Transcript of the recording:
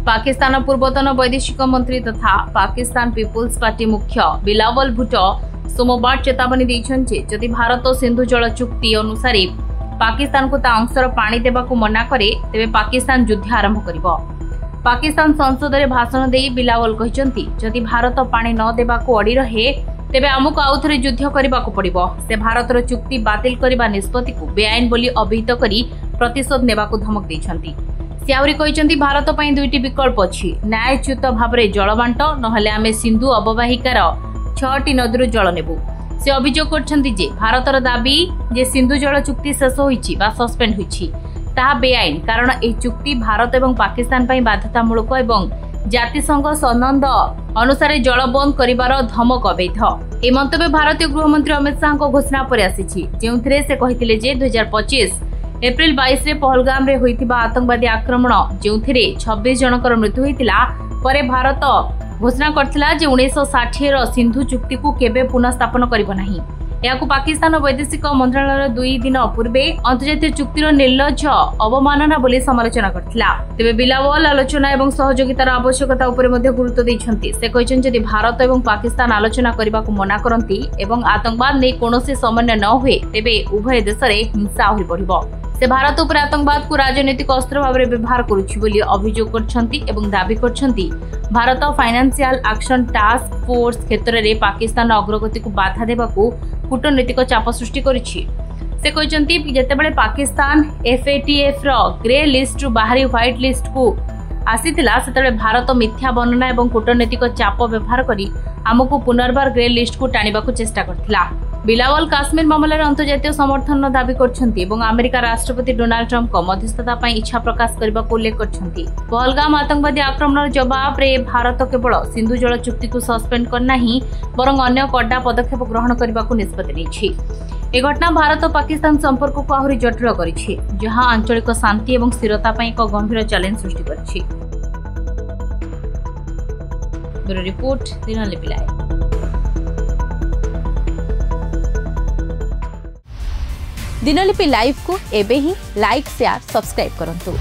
पाकिस्तान पूर्वतन वैदेशिक मंत्री तथा पाकिस्तान पीपुल्स पार्टी मुख्य बिलावल भुट्टो सोमवार चेतावनी देइछन्ते जदि भारत सिंधु जल चुक्ति अनुसार पाकिस्तान को ता अंशर पानी देबाकू मना करे तेबे पाकिस्तान युद्ध आरंभ करिवो। पाकिस्तान संसद में भाषण दे बिलावल कहते जदि भारत पानी न देबाकू अड़ी रहे तेबे आमको आउ थे युद्ध करबाकू पड़िबो। से भारतर चुक्ति बातिल करबा निष्पत्ति को बेआईन बोली अभिहित करी प्रतिशोध नेबाकू धमक देइछन्ति। से आउरी कहते भारत पई दुईटी विकल्प अछि, न्यायच्युत भाव में जल बांट नहले आमे सिंधु अववाहिकार 6टी नदीरू जल नेबू। से अभियोग करछन्ति जे भारतर दाबी जे सिंधु जल चुक्ति शेष होईछि बा सस्पेंड होईछि ताहा बेआईन, कारण एही चुक्ति भारत एवं पाकिस्तान पई बाध्यतामूलक एवं जातिसंघ सनद अनुसार जल बंद करिवार धमक अवैध। ए मंतव्य भारतीय गृहमंत्री अमित शाह को घोषणा पर आसीछि, जेउथिरे से कहिथिले जे 2025 एप्रिल 22 रे पहलगाम रे होइतिबा आतंकवादी आक्रमण जेउथिरे 26 जनकर मृत्यु होइतिला परे भारत घोषणा करथिला जे 1960 रो सिंधु चुक्ति को केबे पुनः स्थापन करिबो नाही। याकू पाकिस्तान वैदेशिक मंत्रालय 2 दिन पूर्वे अंतर्जातीय चुक्तिर निर्लज्ज अवमानना बोली समालोचना करथिला। तेबे बिलावल आलोचना एवं सहयोगितार आवश्यकता उपरे मध्ये गुरुत्व दैछन्ति। से कहछन जदि भारत एवं पाकिस्तान आलोचना करबाकू मना करंती एवं आतंकवाद नै कोनोसी समन्वय न हुए तेबे उभय देश रे हिंसा होई बढ़िबो। से भारत उपर आतंकवाद को राजनीतिक अस्त्र भाव में व्यवहार करुछि बोली अभियोग करछन्ति एवं दाबी करछन्ति Bharat financial action task force क्षेत्र में पाकिस्तान अग्रगति को बाधा देबाकू कूटनीतिक चाप सृष्टि करिछि। से कहछन्ति जेतेबेले पाकिस्तान FATF रो ग्रे लिस्ट बाहरी व्हाइट लिस्ट को आसीतिला सेतेबेले भारत मिथ्या वर्णना एवं कूटनीतिक चाप व्यवहार करी आमको पुनर्बार ग्रे लिस्ट को टाणिबाकू चेष्टा करथिला। बिलावल काश्मीर मामलार अंतर्जातीय समर्थन दाबी करछन्ति एवं अमेरिका राष्ट्रपति डोनाल्ड ट्रम्प को मध्यस्थता पई इच्छा प्रकाश करबा को उल्लेख करछन्ति। पहलगाम आतंकवादी आक्रमणर जवाब रे भारत केवल सिंधु जल चुक्ति को सस्पेंड करना ही बरং अन्य कड़ा पदक्षेप ग्रहण करबा को निष्पत्ति नेछि। ए घटना भारत और पाकिस्तान संपर्क को आहुरी जटिल करिछि, जहां आंचलिक शांति एवं स्थिरता पई एक गंभीर चैलेंज सृष्टि करिछि। Bureau report Dinalipi live. Dinalipi live को एबे ही लाइक शेयर सब्सक्राइब करंतु।